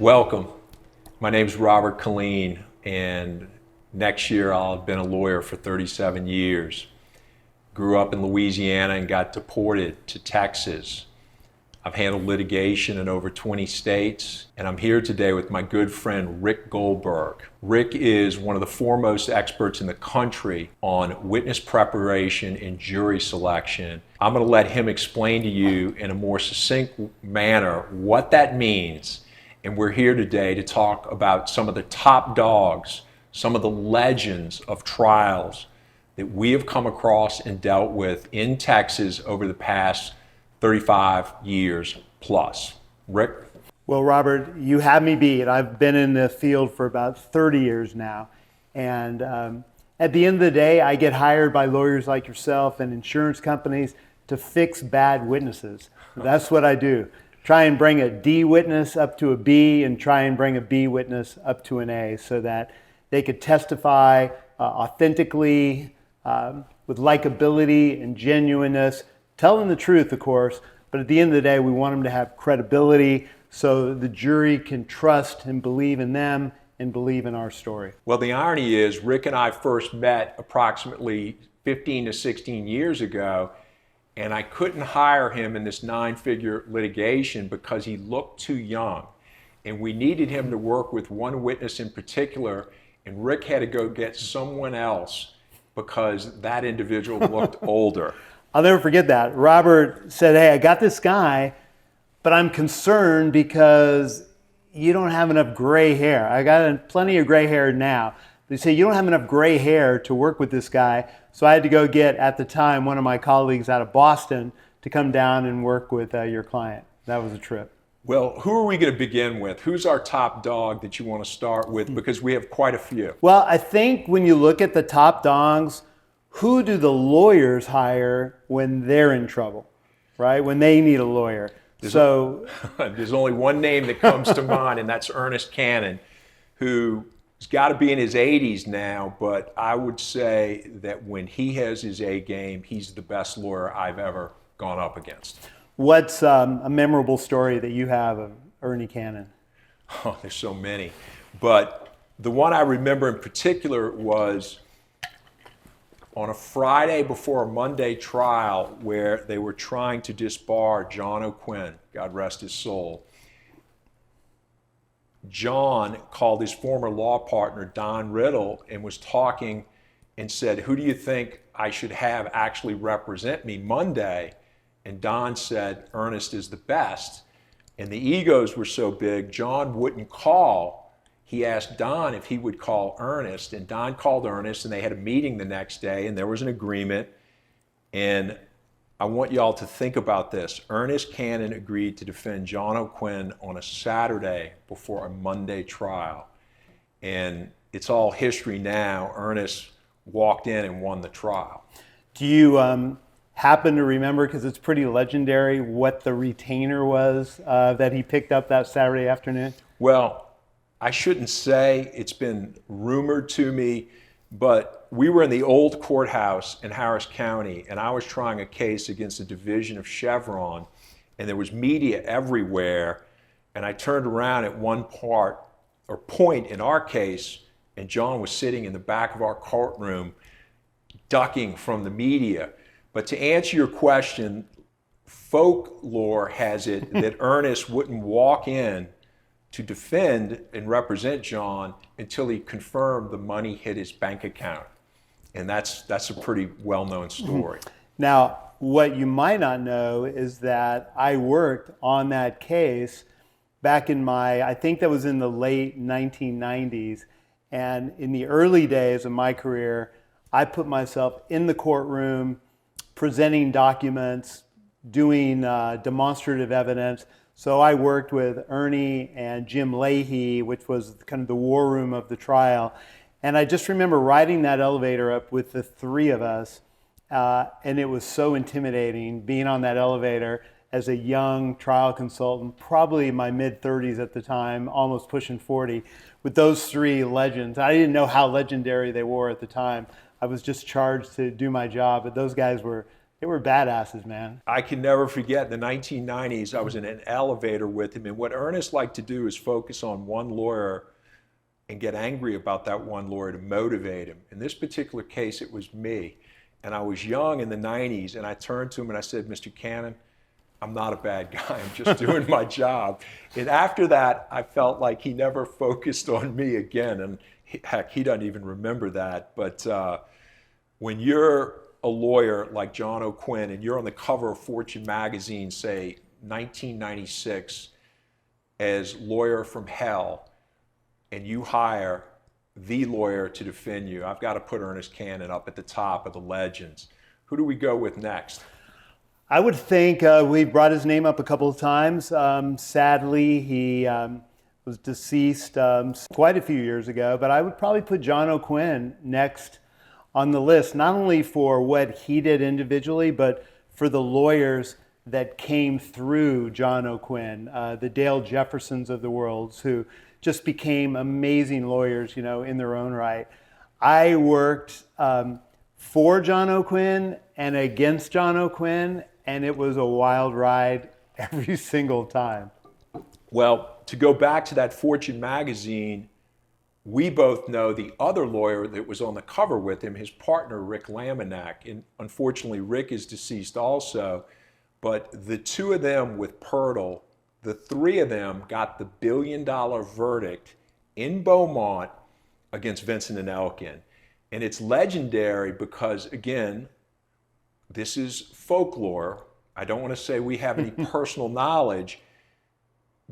Welcome. My name's Robert Colleen, and next year I'll have been a lawyer for 37 years. Grew up in Louisiana and got deported to Texas. I've handled litigation in over 20 states, and I'm here today with my good friend Rick Goldberg. Rick is one of the foremost experts in the country on witness preparation and jury selection. I'm going to let him explain to you in a more succinct manner what that means. And we're here today to talk about some of the top dogs, some of the legends of trials that we have come across and dealt with in Texas over the past 35 years plus. Rick? Well, Robert, you have me beat. I've been in the field for about 30 years now. And at the end of the day, I get hired by lawyers like yourself and insurance companies to fix bad witnesses. That's what I do. Try and bring a D witness up to a B and try and bring a B witness up to an A so that they could testify authentically, with likability and genuineness, telling the truth, of course, but at the end of the day, we want them to have credibility so the jury can trust and believe in them and believe in our story. Well, the irony is Rick and I first met approximately 15 to 16 years ago, and I couldn't hire him in this 9-figure litigation because he looked too young. And we needed him to work with one witness in particular, and Rick had to go get someone else because that individual looked older. I'll never forget that. Robert said, hey, I got this guy, but I'm concerned because you don't have enough gray hair. I got plenty of gray hair now. They say you don't have enough gray hair to work with this guy. So I had to go get, at the time, one of my colleagues out of Boston to come down and work with your client. That was a trip. Well, who are we going to begin with? Who's our top dog that you want to start with? Because we have quite a few. Well, I think when you look at the top dogs, who do the lawyers hire when they're in trouble, right? When they need a lawyer. There's only one name that comes to mind, and that's Ernest Cannon, who's got to be in his 80s now, but I would say that when he has his A game, he's the best lawyer I've ever gone up against. What's a memorable story that you have of Ernie Cannon? Oh, there's so many. But the one I remember in particular was on a Friday before a Monday trial where they were trying to disbar John O'Quinn, God rest his soul. John called his former law partner, Don Riddle, and was talking and said, who do you think I should have actually represent me Monday? And Don said, Ernest is the best. And the egos were so big, John wouldn't call. He asked Don if he would call Ernest, and Don called Ernest, and they had a meeting the next day, and there was an agreement. And I want y'all to think about this. Ernest Cannon agreed to defend John O'Quinn on a Saturday before a Monday trial. And it's all history now. Ernest walked in and won the trial. Do you happen to remember, because it's pretty legendary, what the retainer was that he picked up that Saturday afternoon? Well, I shouldn't say, it's been rumored to me, but we were in the old courthouse in Harris County, and I was trying a case against a division of Chevron, and there was media everywhere, and I turned around at one point in our case, and John was sitting in the back of our courtroom ducking from the media. But to answer your question, folklore has it that Ernest wouldn't walk in to defend and represent John until he confirmed the money hit his bank account. And that's a pretty well-known story. Now, what you might not know is that I worked on that case back in I think that was in the late 1990s. And in the early days of my career, I put myself in the courtroom, presenting documents, doing demonstrative evidence. So I worked with Ernie and Jim Leahy, which was kind of the war room of the trial. And I just remember riding that elevator up with the three of us. And it was so intimidating being on that elevator as a young trial consultant, probably in my mid-30s at the time, almost pushing 40, with those three legends. I didn't know how legendary they were at the time. I was just charged to do my job, but those guys were They were badasses, man. I can never forget in the 1990s, I was in an elevator with him, and what Ernest liked to do is focus on one lawyer and get angry about that one lawyer to motivate him. In this particular case, it was me. And I was young in the 90s, and I turned to him and I said, Mr. Cannon, I'm not a bad guy, I'm just doing my job. And after that, I felt like he never focused on me again. And heck, he doesn't even remember that. But when you're a lawyer like John O'Quinn and you're on the cover of Fortune magazine, say 1996, as lawyer from hell, and you hire the lawyer to defend you, I've got to put Ernest Cannon up at the top of the legends. Who do we go with next? I would think we brought his name up a couple of times. Sadly, he was deceased quite a few years ago, but I would probably put John O'Quinn next on the list, not only for what he did individually, but for the lawyers that came through John O'Quinn, the Dale Jeffersons of the world, who just became amazing lawyers, in their own right. I worked for John O'Quinn and against John O'Quinn, and it was a wild ride every single time. Well, to go back to that Fortune magazine, we both know the other lawyer that was on the cover with him, his partner, Rick Laminack. And unfortunately, Rick is deceased also. But the two of them with Pirtle, the three of them got the $1 billion verdict in Beaumont against Vincent and Elkin. And it's legendary because, again, this is folklore. I don't want to say we have any personal knowledge.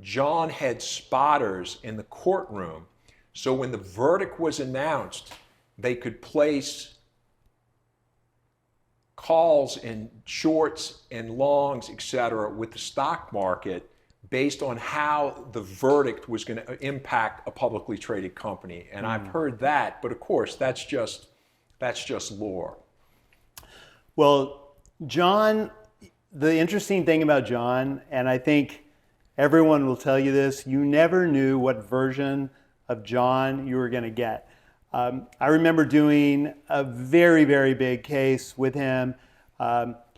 John had spotters in the courtroom. So when the verdict was announced, they could place calls in shorts and longs, et cetera, with the stock market based on how the verdict was going to impact a publicly traded company. And I've heard that, but of course, that's just lore. Well, John, the interesting thing about John, and I think everyone will tell you this, you never knew what version of John you were going to get. I remember doing a very, very big case with him.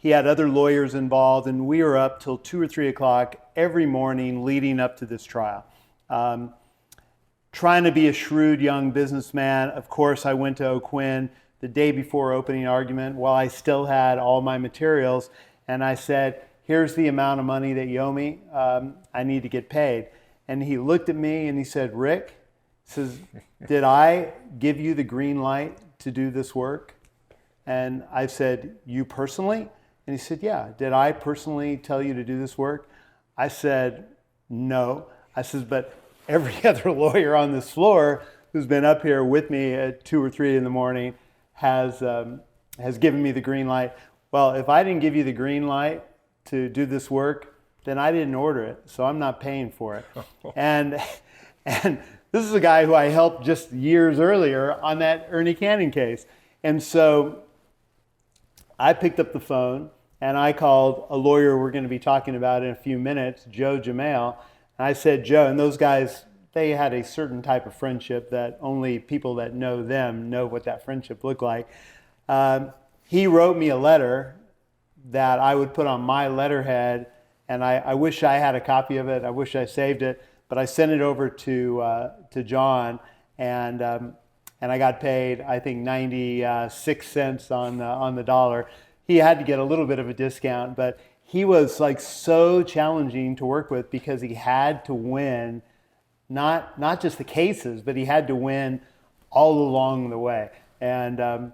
He had other lawyers involved, and we were up till 2 or 3 o'clock every morning leading up to this trial. Trying to be a shrewd young businessman, of course, I went to O'Quinn the day before opening argument while I still had all my materials, and I said, here's the amount of money that you owe me. I need to get paid. And he looked at me and he said, Rick, says, did I give you the green light to do this work? And I said, you personally? And he said, yeah. Did I personally tell you to do this work? I said, no. I said, but every other lawyer on this floor who's been up here with me at 2 or 3 in the morning has given me the green light. Well, if I didn't give you the green light to do this work, then I didn't order it, so I'm not paying for it. And this is a guy who I helped just years earlier on that Ernest Cannon case. And so I picked up the phone and I called a lawyer we're going to be talking about in a few minutes, Joe Jamail. And I said, Joe, and those guys, they had a certain type of friendship that only people that know them know what that friendship looked like. He wrote me a letter that I would put on my letterhead, and I wish I had a copy of it. I wish I saved it, but I sent it over to John, and I got paid, I think, 96 cents on the dollar. He had to get a little bit of a discount, but he was like so challenging to work with because he had to win, not just the cases, but he had to win all along the way. And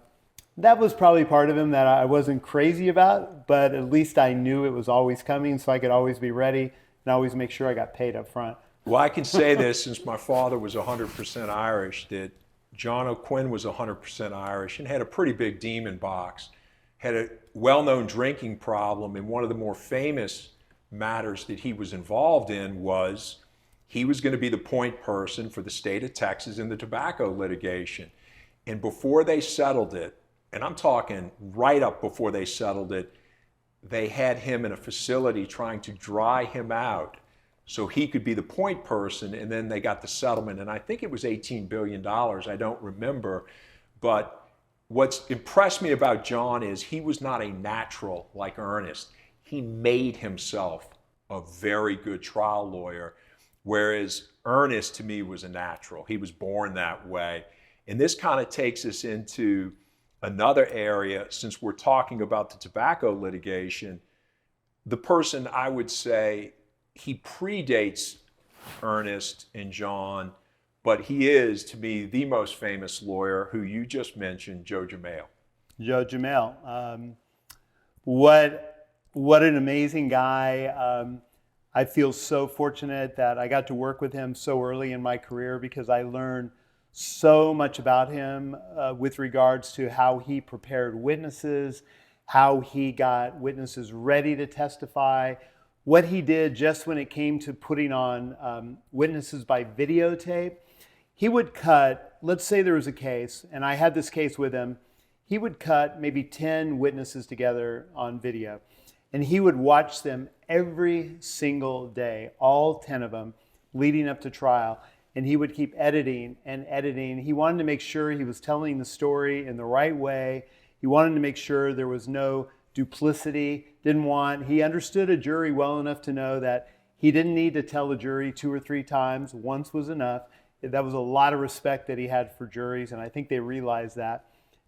that was probably part of him that I wasn't crazy about, but at least I knew it was always coming, so I could always be ready and always make sure I got paid up front. Well, I can say this, since my father was 100% Irish, that John O'Quinn was 100% Irish and had a pretty big demon box, had a well-known drinking problem, and one of the more famous matters that he was involved in was he was going to be the point person for the state of Texas in the tobacco litigation. And before they settled it, and I'm talking right up before they settled it, they had him in a facility trying to dry him out so he could be the point person, and then they got the settlement, and I think it was $18 billion, I don't remember, but what's impressed me about John is he was not a natural like Ernest. He made himself a very good trial lawyer, whereas Ernest to me was a natural. He was born that way. And this kind of takes us into another area, since we're talking about the tobacco litigation. The person I would say he predates Ernest and John, but he is, to me, the most famous lawyer who you just mentioned, Joe Jamail. Joe Jamail. What an amazing guy. I feel so fortunate that I got to work with him so early in my career, because I learned so much about him with regards to how he prepared witnesses, how he got witnesses ready to testify, what he did just when it came to putting on witnesses by videotape. He would cut, let's say there was a case, and I had this case with him, he would cut maybe 10 witnesses together on video, and he would watch them every single day, all 10 of them, leading up to trial, and he would keep editing and editing. He wanted to make sure he was telling the story in the right way. He wanted to make sure there was no duplicity. He understood a jury well enough to know that he didn't need to tell the jury 2 or 3 times. Once was enough. That was a lot of respect that he had for juries, and I think they realized that,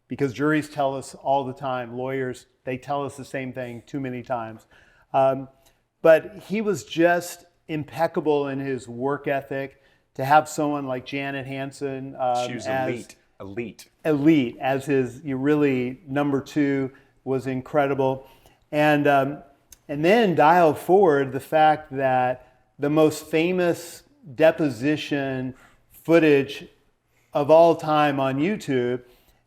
because juries tell us all the time, lawyers, they tell us the same thing too many times. But he was just impeccable in his work ethic. To have someone like Janet Hansen She was elite as his really number 2 was incredible. And then dial forward the fact that the most famous deposition footage of all time on YouTube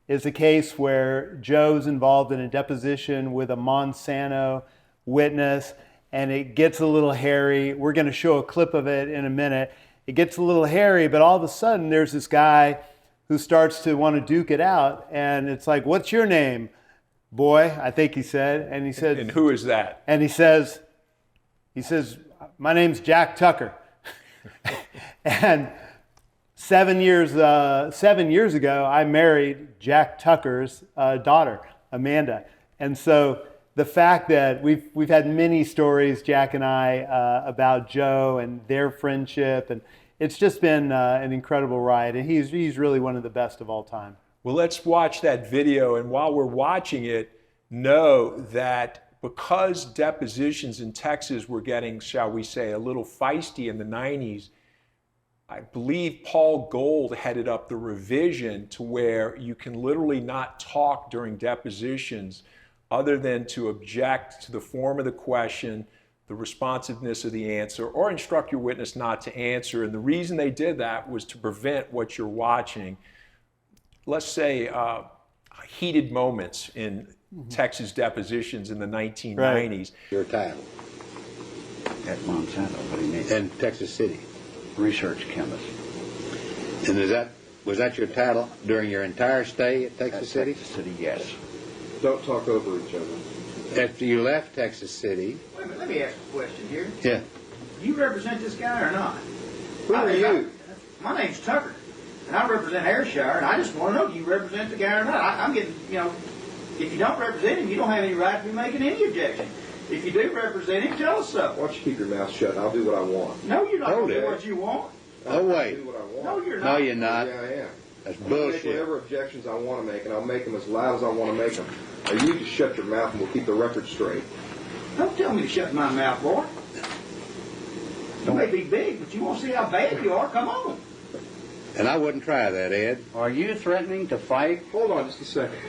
is a case where Joe's involved in a deposition with a Monsanto witness, and it gets a little hairy. We're going to show a clip of it in a minute. It gets a little hairy, but all of a sudden there's this guy who starts to want to duke it out, and it's like, "What's your name, boy?" I think he said, and he said, "And who is that?" And he says, "My name's Jack Tucker." And 7 years ago, I married Jack Tucker's daughter, Amanda. And so the fact that we've had many stories, Jack and I, about Joe and their friendship, and it's just been an incredible ride. And he's really one of the best of all time. Well, let's watch that video, and while we're watching it, know that because depositions in Texas were getting, shall we say, a little feisty in the 90s, I believe Paul Gold headed up the revision to where you can literally not talk during depositions other than to object to the form of the question, the responsiveness of the answer, or instruct your witness not to answer. And the reason they did that was to prevent what you're watching, let's say heated moments in Texas depositions in the 1990s. Right. Your title? At Monsanto, what do you mean? In Texas City. Research chemist. And was that your title during your entire stay at Texas City? Texas City, yes. Don't talk over each other. After you left Texas City. Wait a minute, let me ask a question here. Yeah. Do you represent this guy or not? Who are you? My name's Tucker, and I represent Ayrshire, and I just want to know, do you represent the guy or not? I'm getting, if you don't represent him, you don't have any right to be making any objection. If you do represent him, tell us so. Why don't you keep your mouth shut and I'll do what I want. No, you're not Hold going to do it. what you want. Oh, wait. I'll do what I want. No, you're not. No, you're not. Yeah, I am. That's I'm gonna make bullshit. whatever objections I want to make, and I'll make them as loud as I want to make them. Or you just shut your mouth and we'll keep the record straight. Don't tell me to shut my mouth, boy. You may be big, but you want to see how bad you are? Come on. And I wouldn't try that, Ed. Are you threatening to fight? Hold on just a second.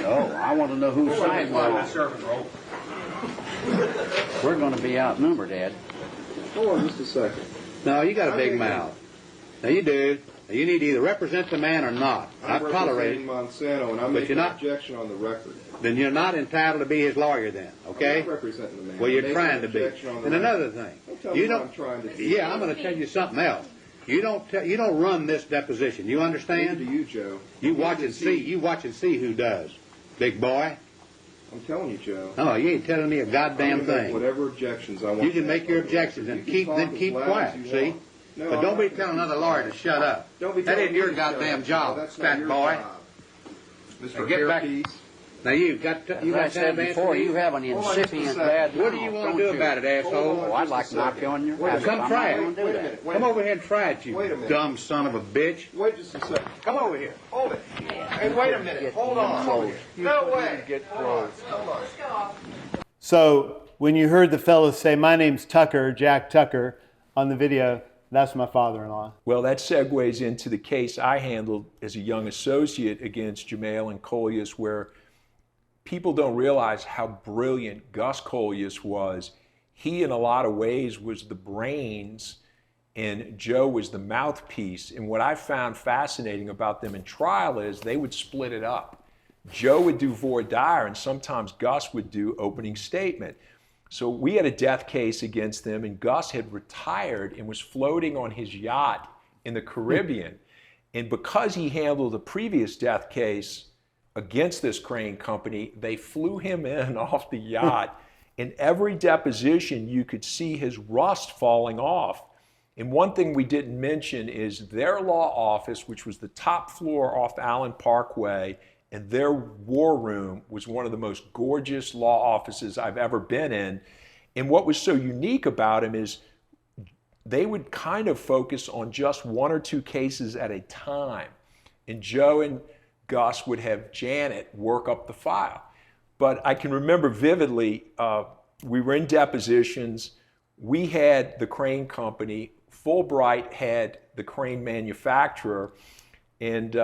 No, I want to know whose side we're on. servant role. We're going to be outnumbered, Ed. Hold on just a second. No, you got a big mouth. Now you do. Now, you need to either represent the man or not. I'm Not tolerate representing it. Monsanto, and I'm But making you're an not- objection on the record. Then you're not entitled to be his lawyer then, okay? I'm not representing the man. Well, I'm you're making trying an to be. objection on the And record. another thing, Don't tell you me what don't. I'm trying to do. Yeah, I'm going to tell you something else. You don't run this deposition. You Neither understand? do you, Joe. You Neither watch and does see. he. You watch and see who does, big boy. I'm telling you, Joe. No, you ain't telling me a goddamn I'm gonna make thing. whatever objections I want. You can to make your on the objections record. and You can keep talk then as keep loud quiet. as you See, want. No, but I'm don't be not gonna telling another be lawyer quiet. to shut up. Don't be That telling ain't me your to shut goddamn up. job, No, that's not fat your boy. job. Mr. Get back. Hairpiece. Now you got As you I got said time, before, Anthony? you have an Hold on just a incipient second. bad What do you mouth, want to don't do about it, asshole? Oh, I'd like to knock you on your Wait a ass. minute. Come I'm try not it. gonna do Wait a that. minute. Wait a Come minute. over here and try it, you Wait a minute. dumb son of a bitch. Wait just a second. Come over here. Hold it. Hey, wait a minute. Hold on. No way. Come on. Come on. So when you heard the fellow say, "My name's Tucker, Jack Tucker," on the video, that's my father-in-law. Well, that segues into the case I handled as a young associate against Jamail and Collius, where people don't realize how brilliant Gus Collius was. He, in a lot of ways, was the brains, and Joe was the mouthpiece. And what I found fascinating about them in trial is they would split it up. Joe would do voir dire, and sometimes Gus would do opening statement. So we had a death case against them, and Gus had retired and was floating on his yacht in the Caribbean. And because he handled a previous death case against this crane company, they flew him in off the yacht. In every deposition, you could see his rust falling off. And one thing we didn't mention is their law office, which was the top floor off Allen Parkway, and their war room was one of the most gorgeous law offices I've ever been in. And what was so unique about them is they would kind of focus on just one or two cases at a time. And Joe and Gus would have Janet work up the file. But I can remember vividly, we were in depositions. We had the crane company. Fulbright had the crane manufacturer. And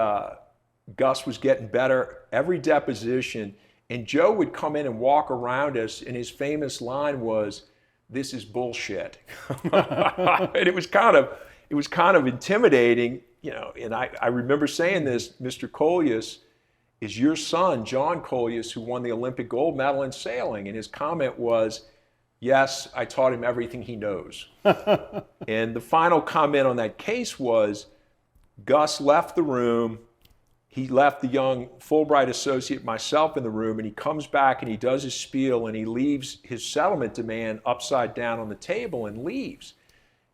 Gus was getting better every deposition. And Joe would come in and walk around us, and his famous line was, "This is bullshit." And it was kind of intimidating, you know. And I remember saying this, "Mr. Collius is your son, John Collius, who won the Olympic gold medal in sailing." And his comment was, "Yes, I taught him everything he knows." And the final comment on that case was, Gus left the room. He left the young Fulbright associate, myself, in the room, and he comes back and he does his spiel and he leaves his settlement demand upside down on the table and leaves.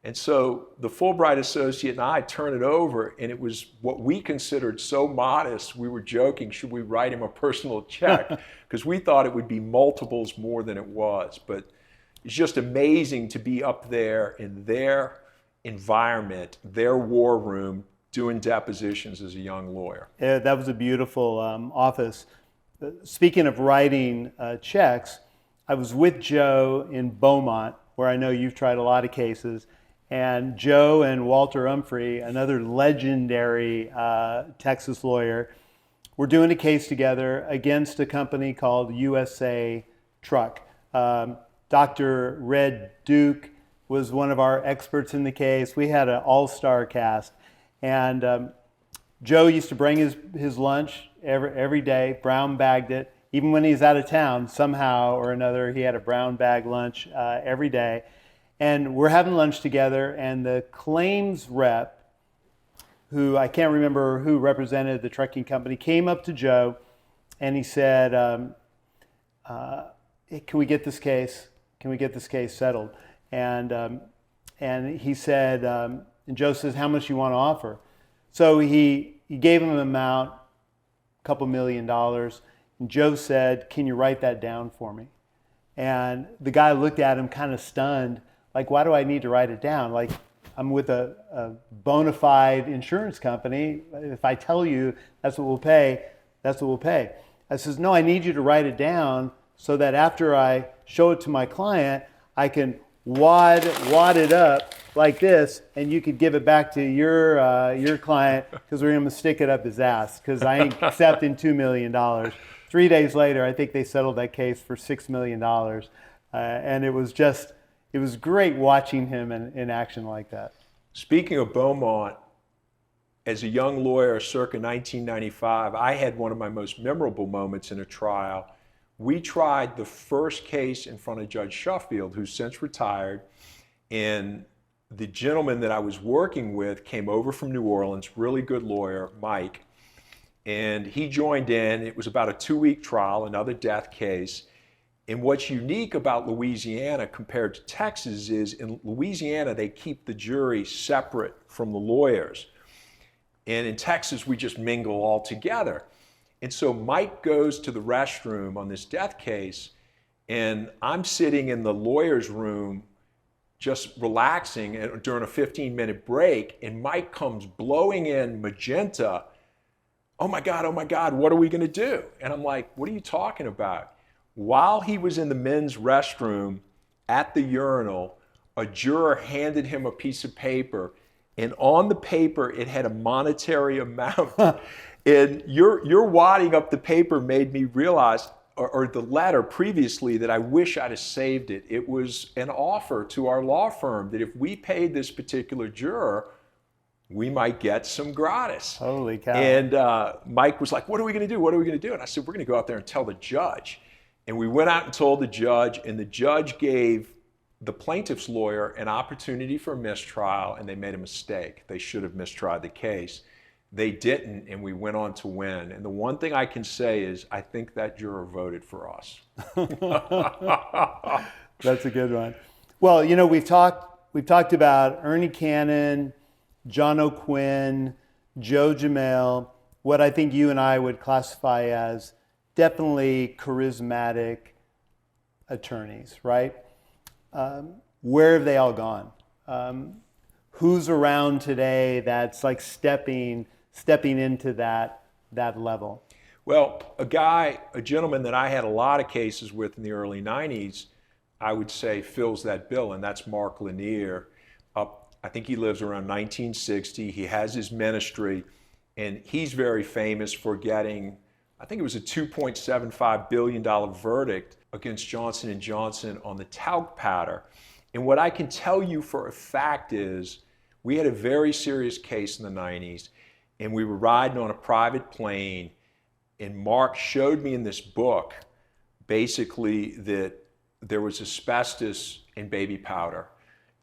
And so the Fulbright associate and I turn it over, and it was what we considered so modest. We were joking, should we write him a personal check? Because we thought it would be multiples more than it was. But it's just amazing to be up there in their environment, their war room, doing depositions as a young lawyer. Yeah, that was a beautiful office. Speaking of writing checks, I was with Joe in Beaumont, where I know you've tried a lot of cases, and Joe and Walter Humphrey, another legendary Texas lawyer, were doing a case together against a company called USA Truck. Dr. Red Duke was one of our experts in the case. We had an all-star cast. And Joe used to bring his lunch every day, brown bagged it. Even when he's out of town, somehow or another, he had a brown bag lunch every day. And we're having lunch together, and the claims rep, who I can't remember who represented the trucking company, came up to Joe and he said, "Hey, can we get this case? Can we get this case settled?" And he said, and Joe says, "How much you want to offer?" So he gave him an amount, a couple $1 million. And Joe said, "Can you write that down for me?" And the guy looked at him kind of stunned, like, "Why do I need to write it down? Like, I'm with a bona fide insurance company. If I tell you that's what we'll pay, that's what we'll pay." I says, "No, I need you to write it down so that after I show it to my client, I can wad it up like this, and you could give it back to your client, because we're going to stick it up his ass, because I ain't accepting $2 million. 3 days later, I think they settled that case for $6 million. And it was great watching him in action like that. Speaking of Beaumont, as a young lawyer circa 1995, I had one of my most memorable moments in a trial. We tried the first case in front of Judge Shuffield, who's since retired, and the gentleman that I was working with came over from New Orleans, really good lawyer, Mike, and he joined in. It was about a 2-week trial, another death case. And what's unique about Louisiana compared to Texas is in Louisiana, they keep the jury separate from the lawyers. And in Texas, we just mingle all together. And so Mike goes to the restroom on this death case, and I'm sitting in the lawyer's room just relaxing during a 15-minute break, and Mike comes blowing in magenta. Oh my God, what are we going to do? And I'm like, what are you talking about? While he was in the men's restroom at the urinal, a juror handed him a piece of paper, and on the paper it had a monetary amount. And your wadding up the paper made me realize, or the letter previously, that I wish I'd have saved it. It was an offer to our law firm that if we paid this particular juror, we might get some gratis. Holy cow. And Mike was like, what are we going to do? What are we going to do? And I said, we're going to go out there and tell the judge. And we went out and told the judge, and the judge gave the plaintiff's lawyer an opportunity for a mistrial, and they made a mistake. They should have mistried the case. They didn't, and we went on to win. And the one thing I can say is I think that juror voted for us. That's a good one. Well, you know, we've talked about Ernie Cannon, John O'Quinn, Joe Jamail, what I think you and I would classify as definitely charismatic attorneys, right? Where have they all gone? Who's around today that's like stepping into that level? Well, a gentleman that I had a lot of cases with in the early 90s, I would say fills that bill, and that's Mark Lanier. I think he lives around 1960. He has his ministry, and he's very famous for getting, I think it was a $2.75 billion verdict against Johnson & Johnson on the talc powder. And what I can tell you for a fact is we had a very serious case in the 90s, and we were riding on a private plane, and Mark showed me in this book basically that there was asbestos in baby powder.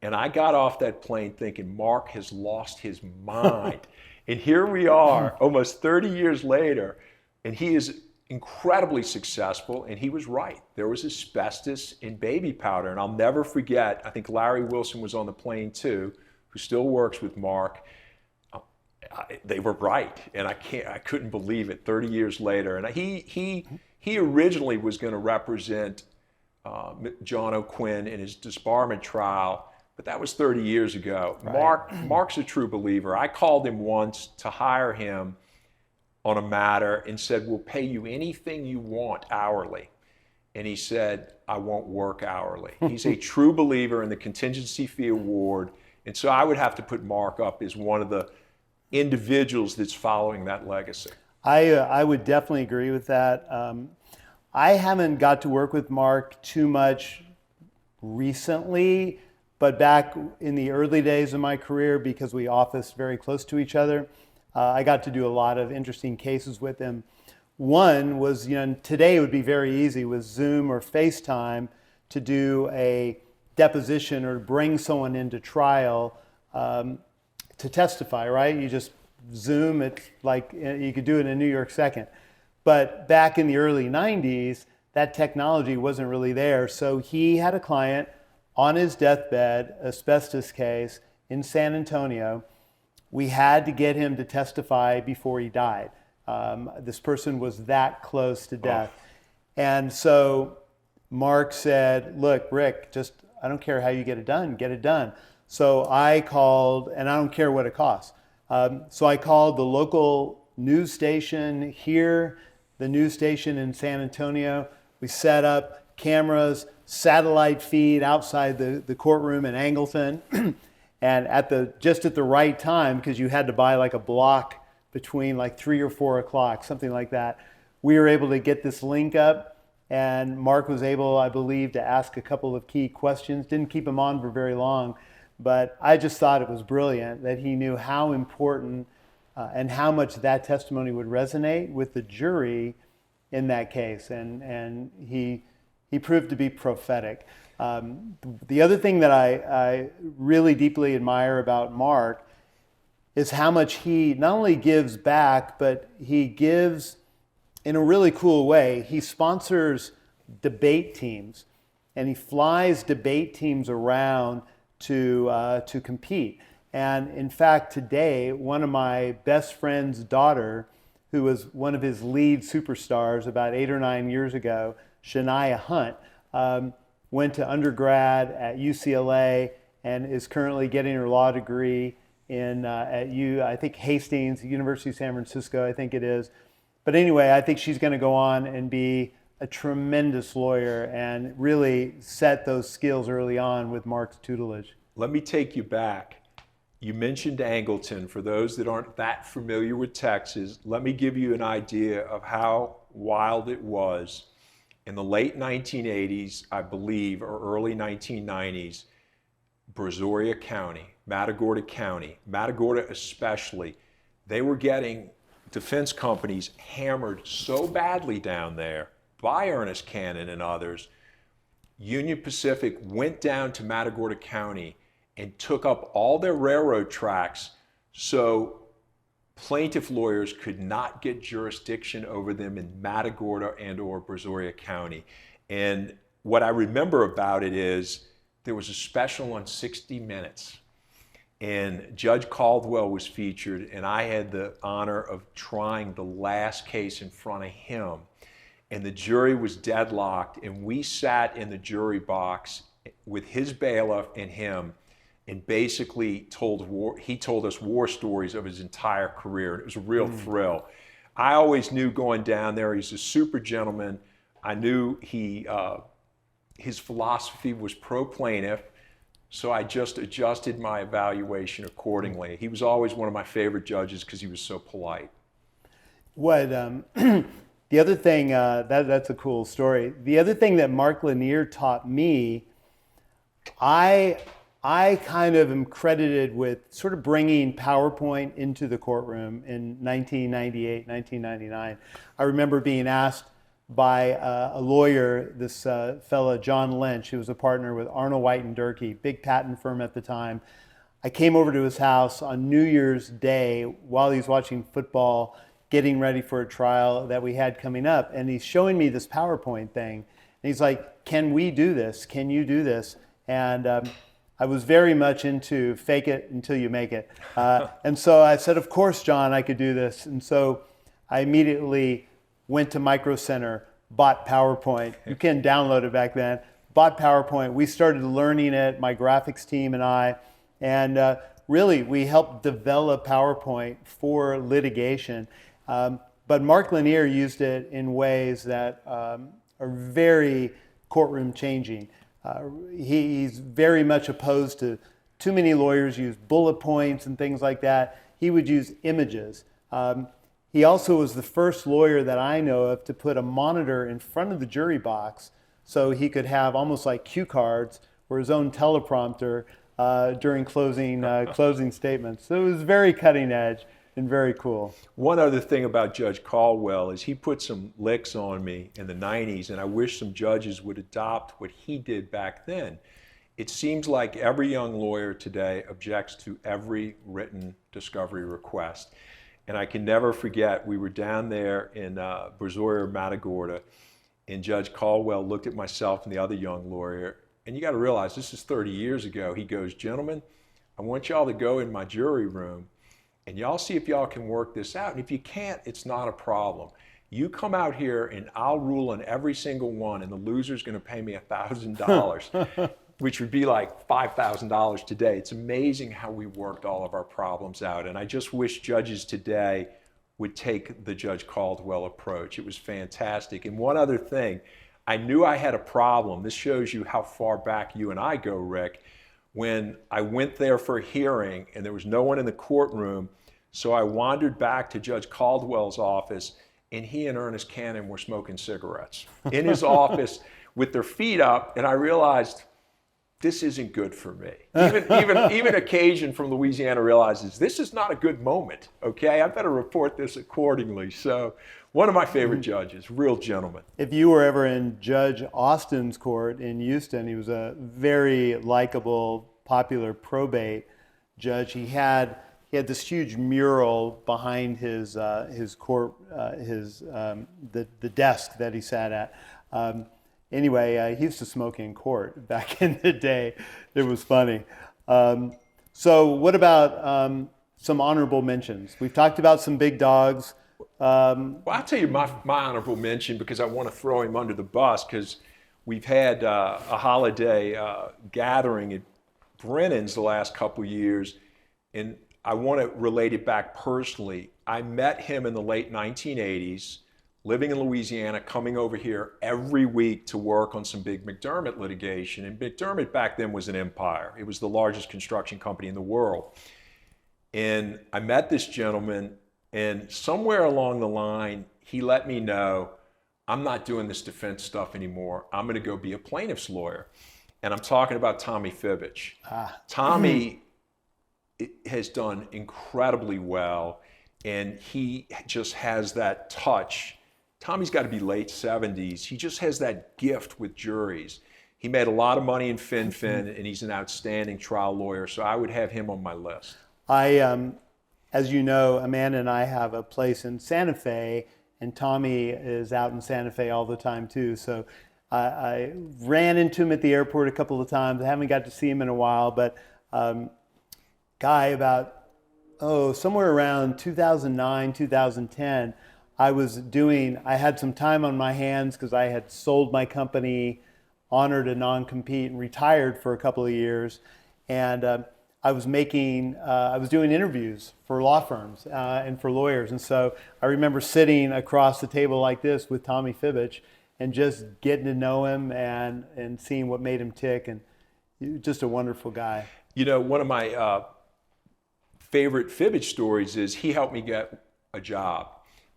And I got off that plane thinking, Mark has lost his mind. And here we are, almost 30 years later, and he is incredibly successful, and he was right. There was asbestos in baby powder, and I'll never forget, I think Larry Wilson was on the plane too, who still works with Mark. They were right, and I couldn't believe it 30 years later. And he originally was going to represent John O'Quinn in his disbarment trial, but that was 30 years ago. Right. Mark's a true believer. I called him once to hire him on a matter and said, we'll pay you anything you want hourly. And he said, I won't work hourly. He's a true believer in the contingency fee award. And so I would have to put Mark up as one of the individuals that's following that legacy. I would definitely agree with that. I haven't got to work with Mark too much recently, but back in the early days of my career, because we officed very close to each other, I got to do a lot of interesting cases with him. One was, today it would be very easy with Zoom or FaceTime to do a deposition or bring someone into trial to testify, right? You just Zoom, it's like you could do it in a New York second. But back in the early 90s, that technology wasn't really there. So he had a client on his deathbed, asbestos case in San Antonio. We had to get him to testify before he died. This person was that close to death. And so Mark said, look, Rick, I don't care how you get it done. So I called, and I don't care what it costs. So I called the local news station here, the news station in San Antonio. We set up cameras, satellite feed outside the courtroom in Angleton. And just at the right time, because you had to buy like a block between like 3 or 4 o'clock, something like that, we were able to get this link up, and Mark was able, I believe, to ask a couple of key questions. Didn't keep him on for very long, but I just thought it was brilliant that he knew how important and how much that testimony would resonate with the jury in that case, and he proved to be prophetic. The other thing that I really deeply admire about Mark is how much he not only gives back, but he gives in a really cool way. He sponsors debate teams, and he flies debate teams around to compete. And in fact, today, one of my best friend's daughter, who was one of his lead superstars about 8 or 9 years ago, Shania Hunt, went to undergrad at UCLA and is currently getting her law degree I think Hastings, University of San Francisco, I think it is. But anyway, I think she's going to go on and be a tremendous lawyer and really set those skills early on with Mark's tutelage. Let me take you back. You mentioned Angleton. For those that aren't that familiar with Texas, let me give you an idea of how wild it was. In the late 1980s, I believe, or early 1990s, Brazoria County, Matagorda County, Matagorda especially, they were getting defense companies hammered so badly down there by Ernest Cannon and others. Union Pacific went down to Matagorda County and took up all their railroad tracks so plaintiff lawyers could not get jurisdiction over them in Matagorda and or Brazoria County. And what I remember about it is there was a special on 60 Minutes, and Judge Caldwell was featured, and I had the honor of trying the last case in front of him. And the jury was deadlocked, and we sat in the jury box with his bailiff and him, and basically he told us war stories of his entire career. It was a real thrill. I always knew going down there, he's a super gentleman. I knew his philosophy was pro-plaintiff, so I just adjusted my evaluation accordingly. He was always one of my favorite judges because he was so polite. What the other thing, that's a cool story. The other thing that Mark Lanier taught me, I kind of am credited with sort of bringing PowerPoint into the courtroom in 1998, 1999. I remember being asked by a lawyer, this fella, John Lynch, who was a partner with Arnold White and Durkee, big patent firm at the time. I came over to his house on New Year's Day while he was watching football, getting ready for a trial that we had coming up. And he's showing me this PowerPoint thing. And he's like, can we do this? Can you do this? And I was very much into fake it until you make it. And so I said, of course, John, I could do this. And so I immediately went to Micro Center, bought PowerPoint. You can download it back then. Bought PowerPoint. We started learning it, my graphics team and I. And really, we helped develop PowerPoint for litigation. But Mark Lanier used it in ways that are very courtroom changing. He's very much opposed to too many lawyers use bullet points and things like that. He would use images. He also was the first lawyer that I know of to put a monitor in front of the jury box so he could have almost like cue cards or his own teleprompter during closing statements. So it was very cutting edge and very cool. One other thing about Judge Caldwell is he put some licks on me in the 90s, and I wish some judges would adopt what he did back then. It seems like every young lawyer today objects to every written discovery request. And I can never forget, we were down there in Brazoria, Matagorda, and Judge Caldwell looked at myself and the other young lawyer, and you got to realize this is 30 years ago. He goes, gentlemen, I want y'all to go in my jury room and y'all see if y'all can work this out. And if you can't, it's not a problem. You come out here and I'll rule on every single one, and the loser's going to pay me $1,000, which would be like $5,000 today. It's amazing how we worked all of our problems out. And I just wish judges today would take the Judge Caldwell approach. It was fantastic. And one other thing, I knew I had a problem. This shows you how far back you and I go, Rick. When I went there for a hearing and there was no one in the courtroom, so I wandered back to Judge Caldwell's office, and he and Ernest Cannon were smoking cigarettes in his office with their feet up, and I realized this isn't good for me. Even Occasion from Louisiana realizes this is not a good moment, okay? I better report this accordingly. So one of my favorite judges, real gentleman. If you were ever in Judge Austin's court in Houston, he was a very likable, popular probate judge. He had this huge mural behind his court, the desk that he sat at. Anyway, he used to smoke in court back in the day. It was funny. So what about some honorable mentions? We've talked about some big dogs. Well, I'll tell you my honorable mention because I want to throw him under the bus because we've had a holiday gathering at Brennan's the last couple years, and I want to relate it back personally. I met him in the late 1980s, living in Louisiana, coming over here every week to work on some big McDermott litigation. And McDermott back then was an empire. It was the largest construction company in the world. And I met this gentleman, and somewhere along the line, he let me know, I'm not doing this defense stuff anymore. I'm going to go be a plaintiff's lawyer. And I'm talking about Tommy Fivich. Tommy has done incredibly well, and he just has that touch. Tommy's got to be late 70s. He just has that gift with juries. He made a lot of money in FinFin, and he's an outstanding trial lawyer, so I would have him on my list. As you know, Amanda and I have a place in Santa Fe, and Tommy is out in Santa Fe all the time too. So I ran into him at the airport a couple of times. I haven't got to see him in a while, but guy about, somewhere around 2009, 2010, I had some time on my hands because I had sold my company, honored a non-compete, and retired for a couple of years. And I was doing interviews for law firms and for lawyers. And so I remember sitting across the table like this with Tommy Fivich and just getting to know him and seeing what made him tick. And just a wonderful guy. You know, one of my favorite Fivich stories is he helped me get a job.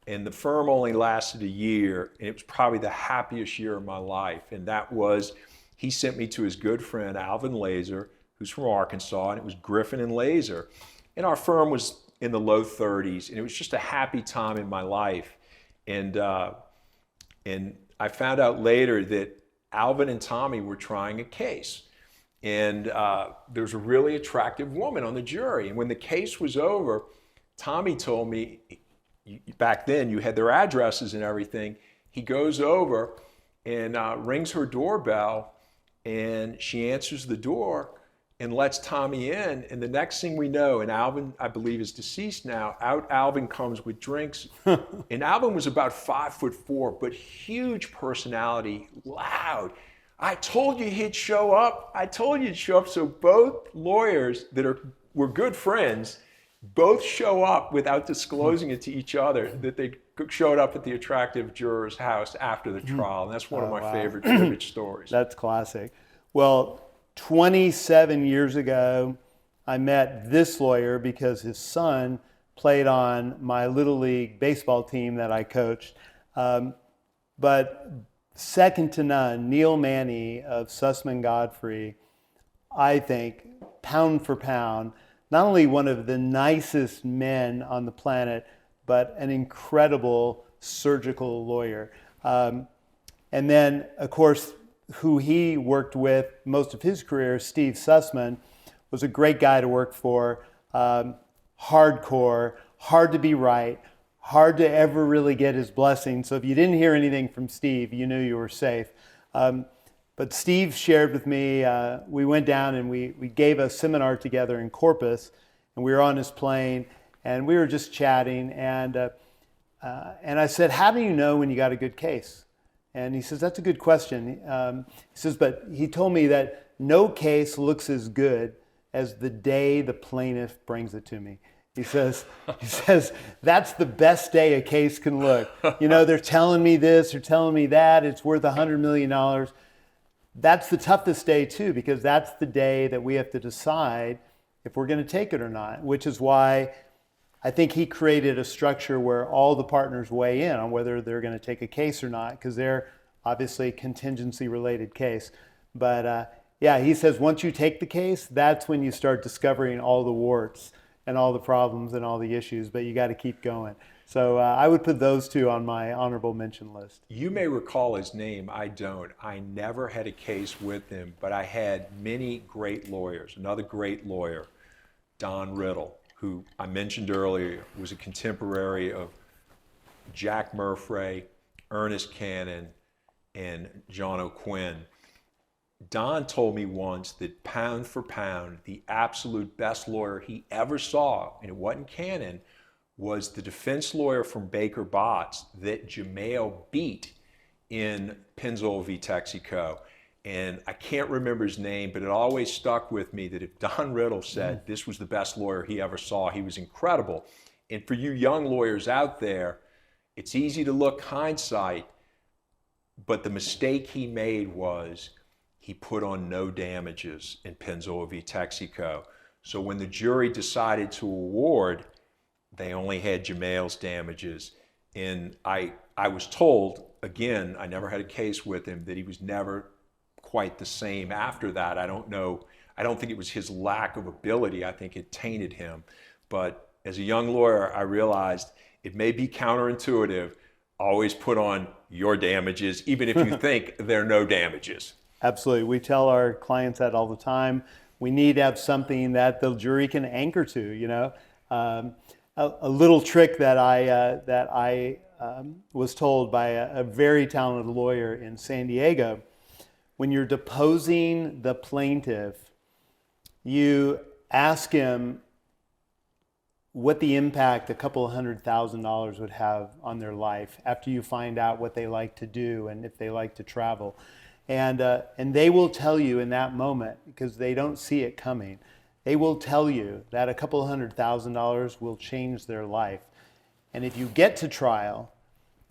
And the firm only lasted a year, and it was probably the happiest year of my life. And that was, he sent me to his good friend, Alvin Laser, who's from Arkansas, and it was Griffin and Laser. And our firm was in the low 30s, and it was just a happy time in my life. And I found out later that Alvin and Tommy were trying a case. And there was a really attractive woman on the jury. And when the case was over, Tommy told me, back then you had their addresses and everything. He goes over and rings her doorbell, and she answers the door and lets Tommy in. And the next thing we know, and Alvin, I believe, is deceased now, out Alvin comes with drinks. And Alvin was about 5'4", but huge personality, loud. I told you he'd show up. I told you he'd show up. So both lawyers that were good friends both show up without disclosing it to each other, that they showed up at the attractive juror's house after the trial. And that's one of my favorite Fivich stories. That's classic. Well, 27 years ago, I met this lawyer because his son played on my Little League baseball team that I coached. But second to none, Neil Manny of Sussman Godfrey, I think, pound for pound, not only one of the nicest men on the planet, but an incredible surgical lawyer. And then, of course, who he worked with most of his career, Steve Sussman, was a great guy to work for. Hardcore, hard to be right, hard to ever really get his blessing. So if you didn't hear anything from Steve, you knew you were safe. But Steve shared with me, we went down and we gave a seminar together in Corpus, and we were on his plane, and we were just chatting, and I said, how do you know when you got a good case? And he says, that's a good question. He says, but he told me that no case looks as good as the day the plaintiff brings it to me. He says, that's the best day a case can look. You know, they're telling me this, they're telling me that, it's worth $100 million. That's the toughest day too, because that's the day that we have to decide if we're going to take it or not, which is why I think he created a structure where all the partners weigh in on whether they're going to take a case or not, because they're obviously a contingency related case. But yeah, he says once you take the case, that's when you start discovering all the warts and all the problems and all the issues, but you got to keep going. So I would put those two on my honorable mention list. You may recall his name, I don't. I never had a case with him, but I had many great lawyers. Another great lawyer, Don Riddle, who I mentioned earlier, was a contemporary of Jack Murphy, Ernest Cannon, and John O'Quinn. Don told me once that pound for pound, the absolute best lawyer he ever saw, and it wasn't Cannon, was the defense lawyer from Baker Botts that Jamail beat in Pennzoil v. Texaco. And I can't remember his name, but it always stuck with me that if Don Riddle said this was the best lawyer he ever saw, he was incredible. And for you young lawyers out there, it's easy to look hindsight, but the mistake he made was he put on no damages in Pennzoil v. Texaco. So when the jury decided to award, they only had Jamail's damages. And I was told, again, I never had a case with him, that he was never quite the same after that. I don't know. I don't think it was his lack of ability. I think it tainted him. But as a young lawyer, I realized it may be counterintuitive. Always put on your damages, even if you think there are no damages. Absolutely. We tell our clients that all the time. We need to have something that the jury can anchor to, you know. A little trick that I was told by a very talented lawyer in San Diego: when you're deposing the plaintiff, you ask him what the impact a couple of $100,000 would have on their life after you find out what they like to do and if they like to travel. And they will tell you in that moment, because they don't see it coming, they will tell you that a couple of $100,000 will change their life. And if you get to trial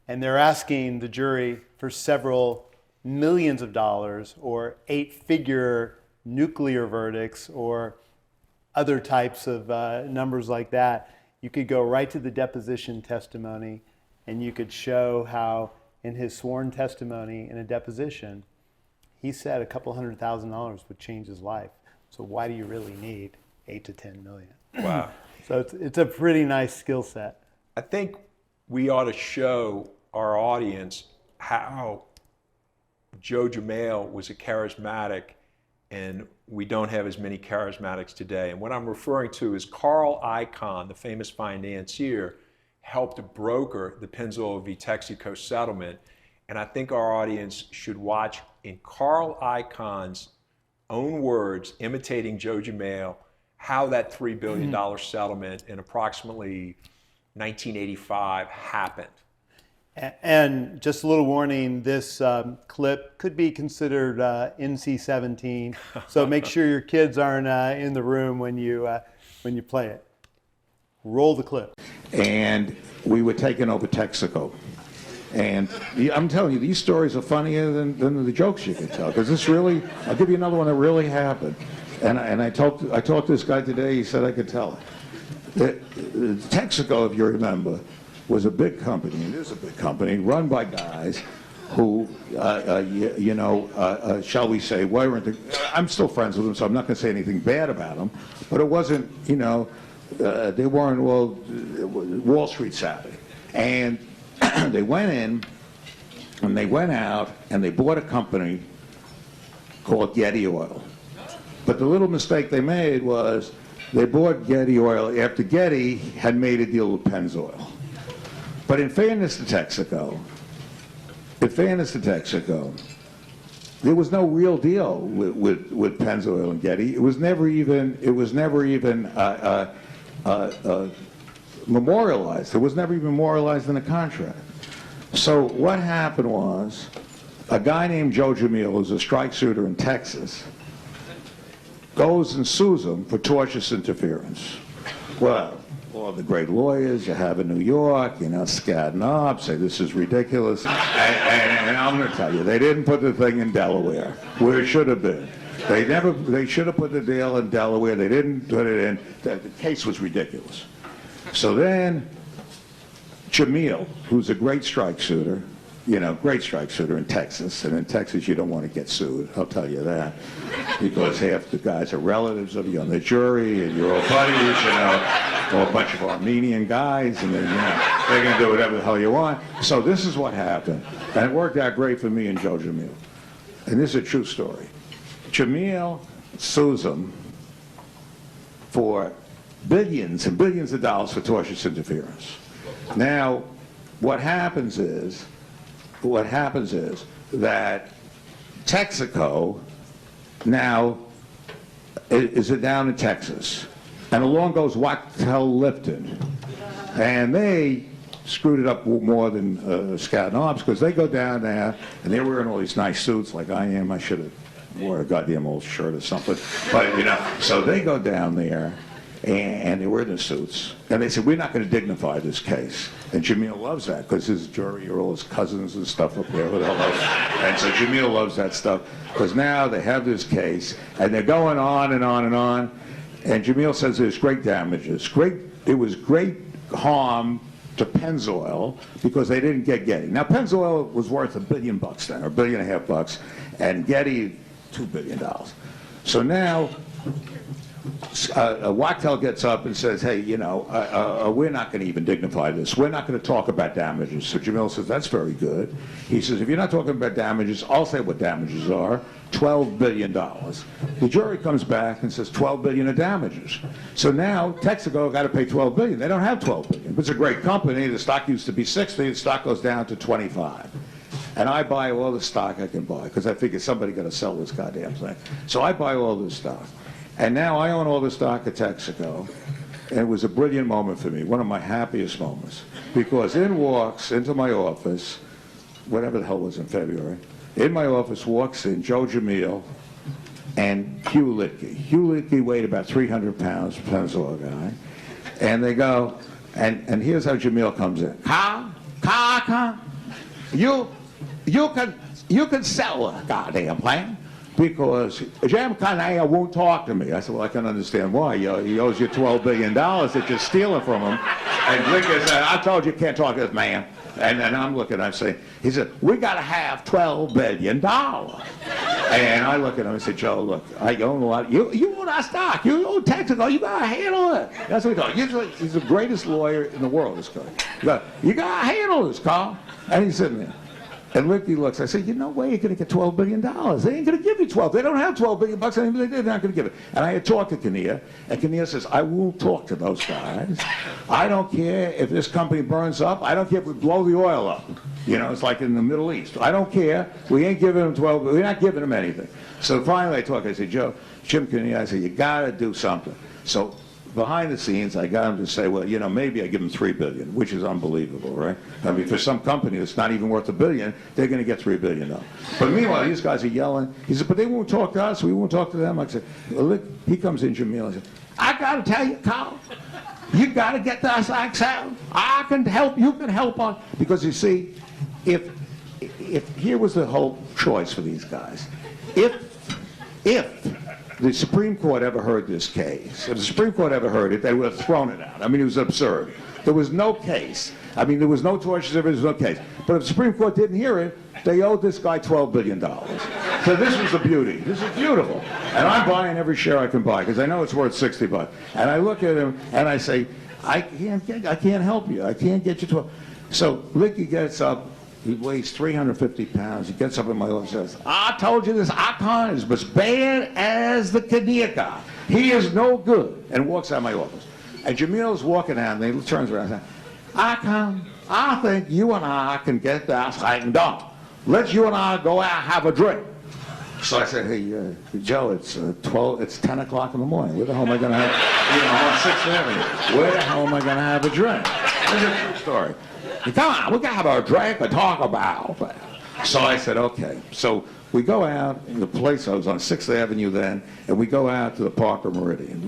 and they're asking the jury for several millions of dollars or 8-figure nuclear verdicts or other types of numbers like that, you could go right to the deposition testimony and you could show how in his sworn testimony in a deposition, he said a couple $100,000 would change his life. So why do you really need 8 to 10 million? Wow. So it's a pretty nice skill set. I think we ought to show our audience how Joe Jamail was a charismatic, and we don't have as many charismatics today. And what I'm referring to is Carl Icahn, the famous financier, helped broker the Pennzoil v. Texaco settlement. And I think our audience should watch, in Carl Icahn's own words, imitating Joe Jamail, how that $3 billion settlement in approximately 1985 happened. And just a little warning, this clip could be considered NC-17, so make sure your kids aren't in the room when you play it. Roll the clip. And we were taking over Texaco. And I'm telling you, these stories are funnier than the jokes you can tell, because this really, I'll give you another one that really happened. And I talked to this guy today, he said I could tell it. Texaco, if you remember, was a big company, and it is a big company, run by guys who, shall we say, I'm still friends with them, so I'm not going to say anything bad about them, but it wasn't, they weren't, Wall Street savvy. And they went in, and they went out, and they bought a company called Getty Oil. But the little mistake they made was they bought Getty Oil after Getty had made a deal with Pennzoil. But in fairness to Texaco, there was no real deal with Pennzoil and Getty. It was never even memorialized. It was never even memorialized in a contract. So what happened was, a guy named Joe Jamail, who's a strike suitor in Texas, goes and sues him for tortious interference. Well, all the great lawyers you have in New York, scatting up, say this is ridiculous. And I'm going to tell you, they didn't put the thing in Delaware, where it should have been. They should have put the deal in Delaware. They didn't put it in. The case was ridiculous. So then, Jamail, who's a great strike suitor in Texas, and in Texas you don't want to get sued, I'll tell you that, because half the guys are relatives of you on the jury, and you're all buddies, or a bunch of Armenian guys, and then, they're going to do whatever the hell you want. So this is what happened, and it worked out great for me and Joe Jamail. And this is a true story. Jamail sues him for billions and billions of dollars for tortious interference. Now, what happens is that Texaco now is down in Texas, and along goes Wachtell Lipton, And they screwed it up more than Scat and Ops, because they go down there, and they're wearing all these nice suits like I am. I should have wore a goddamn old shirt or something. But, you know, so they go down there, and they wear their suits. And they said, we're not going to dignify this case. And Jamail loves that, because his jury are all his cousins and stuff up there. And so Jamail loves that stuff, because now they have this case, and they're going on and on and on. And Jamail says there's great damages. It was great harm to Pennzoil, because they didn't get Getty. Now, Pennzoil was worth $1 billion then, or $1.5 billion, and Getty, $2 billion. So now, Wachtel gets up and says, hey, you know, we're not going to even dignify this. We're not going to talk about damages. So Jamail says, that's very good. He says, if you're not talking about damages, I'll say what damages are. $12 billion. The jury comes back and says $12 billion of damages. So now Texaco got to pay $12 billion. They don't have $12 billion. It's a great company. The stock used to be 60. The stock goes down to 25. And I buy all the stock I can buy, because I figure somebody got to sell this goddamn thing. So I buy all this stock. And now I own all the stock at Texaco. And it was a brilliant moment for me, one of my happiest moments. Because in walks into my office, whatever the hell was in February, in my office walks in Joe Jamail and Hugh Litke. Hugh Litke weighed about 300 pounds, Pennzoil guy. And they go, and here's how Jamail comes in. Carl, you can sell a goddamn plane, because Jam Kanaya won't talk to me. I said, well, I can understand why. He owes you $12 billion that you're stealing from him. And Litke said, I told you can't talk to this man. And I'm looking, I'm saying, he said, we got to have $12 billion. And I look at him and say, Joe, look, I own a lot. You own our stock. You own Texaco. You got to handle it. That's what he thought. He's the greatest lawyer in the world, this guy. You got to handle this, Carl. And he's sitting there. And Ricky looks, I said, you know where you're going to get $12 billion. They ain't going to give you 12. They don't have $12 billion bucks. They're not going to give it. And I had talked to Kinnear, and Kinnear says, I won't talk to those guys. I don't care if this company burns up. I don't care if we blow the oil up. You know, it's like in the Middle East. I don't care. We ain't giving them 12. We're not giving them anything. So finally I talked. I said, Jim Kinnear, I said, you got to do something. So behind the scenes, I got him to say, well, you know, maybe I give him $3 billion, which is unbelievable, right? I mean, for some company that's not even worth $1 billion, they're going to get $3 billion. But meanwhile, these guys are yelling. He said, but they won't talk to us. We won't talk to them. I said, well, look, he comes in, Jamail, and said, I got to tell you, Carl, you got to get this out. I can help. You can help us. Because you see, if here was the whole choice for these guys. If the Supreme Court ever heard this case, if the Supreme Court ever heard it, they would have thrown it out. I mean, it was absurd. There was no case. I mean, there was no torture, there was no case. But if the Supreme Court didn't hear it, they owed this guy $12 billion. So this was the beauty. This is beautiful. And I'm buying every share I can buy, because I know it's worth $60. And I look at him, and I say, I can't help you. I can't get you 12. So Licky gets up. He weighs 350 pounds. He gets up in my office and says, I told you this icon is as bad as the Kinnear guy. He is no good. And walks out of my office. And Jamail's walking out, and he turns around and says, Icon, I think you and I can get this thing done. Let's you and I go out and have a drink. So I said, hey, Joe, it's 10 o'clock in the morning. Where the hell am I going to have, on 6th Avenue, where the hell am I going to have a drink? This is a true story. Come on, we got to have a drink and talk about it. So I said, okay. So we go out in the place, I was on 6th Avenue then, and we go out to the Parker Meridian.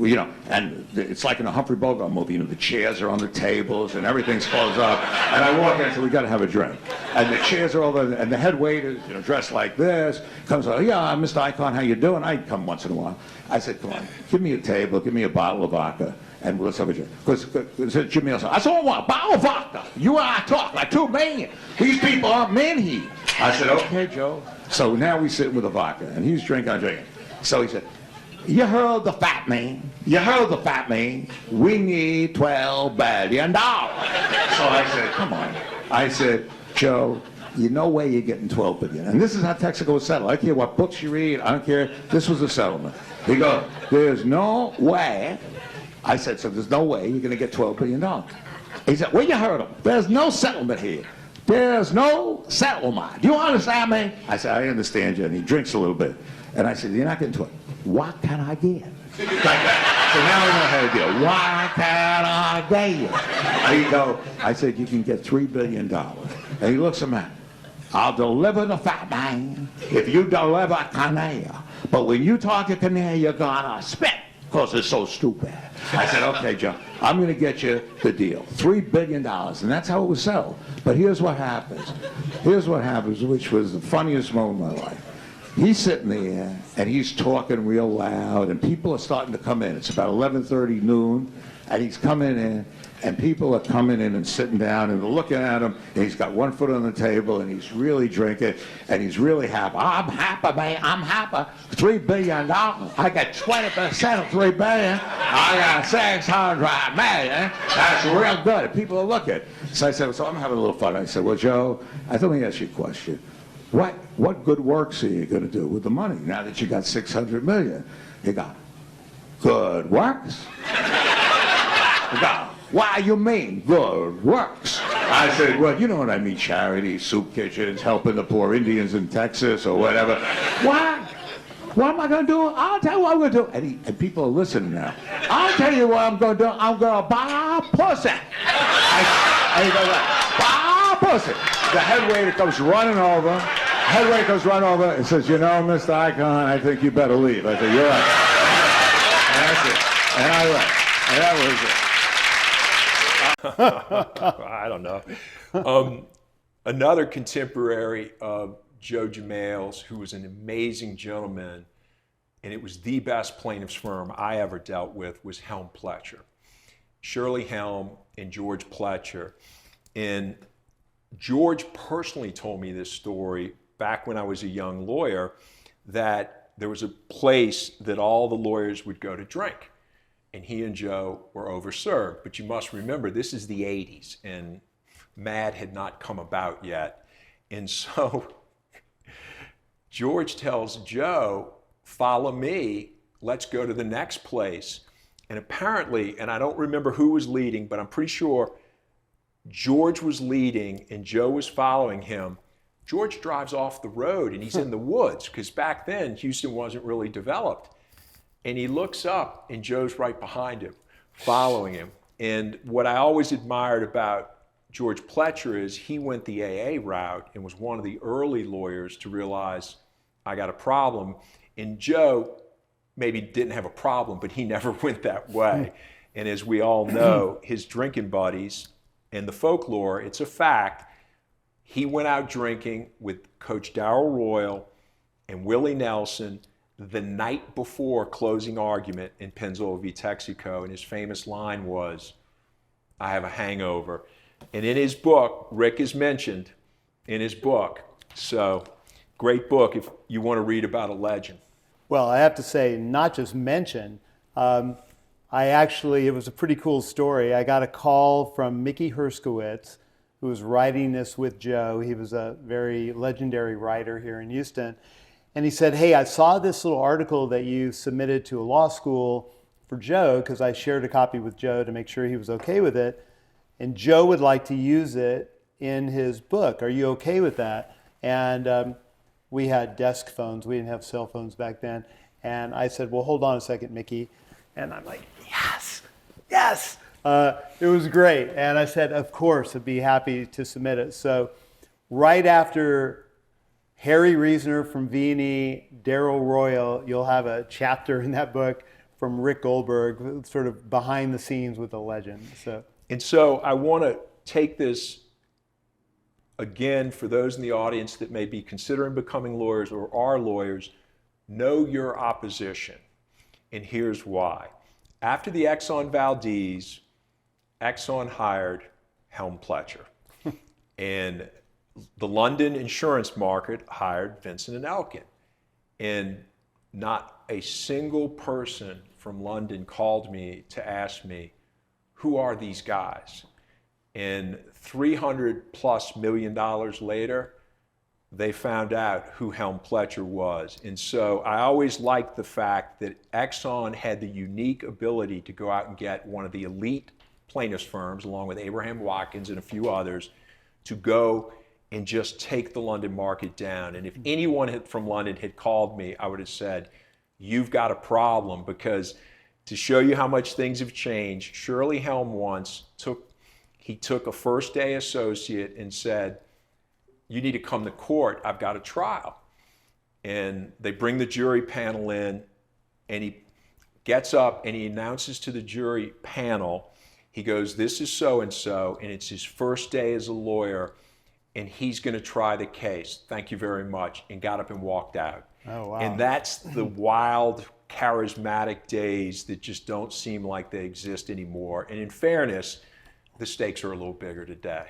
And it's like in a Humphrey Bogart movie, the chairs are on the tables and everything's closed up. And I walk in and say, we got to have a drink. And the chairs are all there, and the head waiter, dressed like this, comes out, yeah, Mr. Icon, how you doing? I come once in a while. I said, come on, give me a table, give me a bottle of vodka, and let's have a drink. Because Jamail said, I said, I want a bottle of vodka. You and I talk like two men. These people aren't men here. I said, okay, Joe. So now we sit with a vodka, and he's drinking, I'm drinking. So he said, you heard the fat man. You heard the fat man. We need $12 billion. So I said, come on. I said, Joe, you know where you're getting $12 billion. And this is how Texaco was settled. I don't care what books you read. I don't care. This was a settlement. He goes, there's no way. I said, so there's no way you're going to get $12 billion. He said, well, you heard him. There's no settlement here. There's no settlement. Do you understand me? I said, I understand you. And he drinks a little bit. And I said, you're not getting $12. What can I get? Like that. So now we know how to deal. Why can't I deal? I said, you can get $3 billion. And he looks at me. I'll deliver the fat man if you deliver Canea. But when you talk to Canea, you're gonna spit because it's so stupid. I said, okay, Joe, I'm going to get you the deal. $3 billion. And that's how it was settled. But here's what happens. Here's what happens, which was the funniest moment of my life. He's sitting there, and he's talking real loud, and people are starting to come in. It's about 11:30 noon, and he's coming in, and people are coming in and sitting down, and they're looking at him, and he's got one foot on the table, and he's really drinking, and he's really happy. I'm happy, man. I'm happy. $3 billion. I got 20% of $3 billion. I got $600 million. That's real good. And people are looking. So I said, so I'm having a little fun. I said, well, Joe, let me ask you a question. What good works are you going to do with the money now that you got $600 million? He got good works. He got, what do you mean good works? I said, well, you know what I mean, charity, soup kitchens, helping the poor Indians in Texas or whatever. What am I going to do? I'll tell you what I'm going to do. And people are listening now. I'll tell you what I'm going to do. I'm going to buy a pussy. And he goes, buy a pussy. The head waiter comes running over. And says, you know, Mr. Icon, I think you better leave. I said, you're right. And that's it. And I left. And that was it. I don't know. Another contemporary of Joe Jamail's, who was an amazing gentleman, and it was the best plaintiff's firm I ever dealt with, was Helm Pletcher. Shirley Helm and George Pletcher. And George personally told me this story back when I was a young lawyer, that there was a place that all the lawyers would go to drink. And he and Joe were overserved. But you must remember, this is the 80s, and MAD had not come about yet. And so George tells Joe, follow me, let's go to the next place. And apparently, and I don't remember who was leading, but I'm pretty sure George was leading and Joe was following him. George drives off the road and he's in the woods, because back then Houston wasn't really developed. And he looks up and Joe's right behind him, following him. And what I always admired about George Pletcher is he went the AA route and was one of the early lawyers to realize, I got a problem. And Joe maybe didn't have a problem, but he never went that way. And as we all know, his drinking buddies, and the folklore, it's a fact, he went out drinking with Coach Darrell Royal and Willie Nelson the night before closing argument in Pennzoil v. Texaco, and his famous line was, I have a hangover. And in his book, Rick is mentioned in his book. So, great book if you want to read about a legend. Well, I have to say, not just mention, it was a pretty cool story. I got a call from Mickey Herskowitz, who was writing this with Joe. He was a very legendary writer here in Houston. And he said, hey, I saw this little article that you submitted to a law school for Joe, because I shared a copy with Joe to make sure he was okay with it. And Joe would like to use it in his book. Are you okay with that? And we had desk phones. We didn't have cell phones back then. And I said, well, hold on a second, Mickey. And I'm like, yes. It was great. And I said, of course, I'd be happy to submit it. So right after Harry Reasoner from V&E, Darrell Royal, you'll have a chapter in that book from Rick Goldberg, sort of behind the scenes with the legend. And so I want to take this again for those in the audience that may be considering becoming lawyers or are lawyers. Know your opposition. And here's why. After the Exxon Valdez, Exxon hired Helm Pletcher. And the London insurance market hired Vincent and Elkin. And not a single person from London called me to ask me, who are these guys? And $300+ million later, they found out who Helm Pletcher was. And so I always liked the fact that Exxon had the unique ability to go out and get one of the elite plaintiffs firms, along with Abraham Watkins and a few others, to go and just take the London market down. And if anyone from London had called me, I would have said, you've got a problem, because To show you how much things have changed, Shirley Helm once took a first day associate and said, "You need to come to court, I've got a trial." And they bring the jury panel in, and he gets up and he announces to the jury panel, he goes, "This is so-and-so, and it's his first day as a lawyer, and he's going to try the case. Thank you very much," and got up and walked out. Oh, wow. And that's the wild, charismatic days that just don't seem like they exist anymore. And in fairness, the stakes are a little bigger today.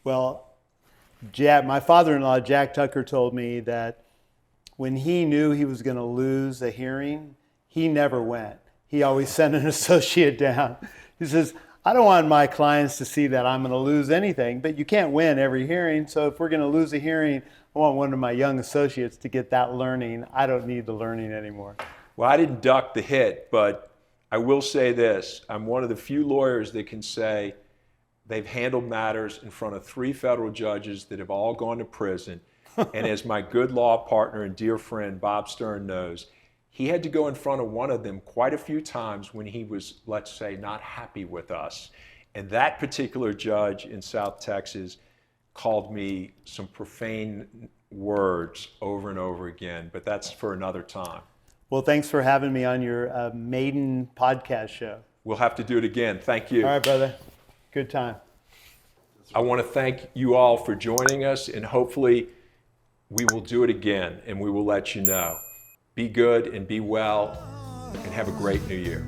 Well, my father-in-law, Jack Tucker, told me that when he knew he was going to lose a hearing, he never went. He always sent an associate down. He says, "I don't want my clients to see that I'm going to lose anything, but you can't win every hearing. So if we're going to lose a hearing, I want one of my young associates to get that learning. I don't need the learning anymore." Well, I didn't duck the hit, but I will say this. I'm one of the few lawyers that can say they've handled matters in front of 3 federal judges that have all gone to prison. And as my good law partner and dear friend Bob Stern knows, he had to go in front of one of them quite a few times when he was, let's say, not happy with us. And that particular judge in South Texas called me some profane words over and over again, but that's for another time. Well, thanks for having me on your maiden podcast show. We'll have to do it again. Thank you. All right, brother. Good time. I want to thank you all for joining us, and hopefully we will do it again, and we will let you know. Be good and be well, and have a great new year.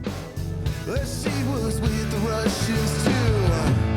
But she was with the Russians too.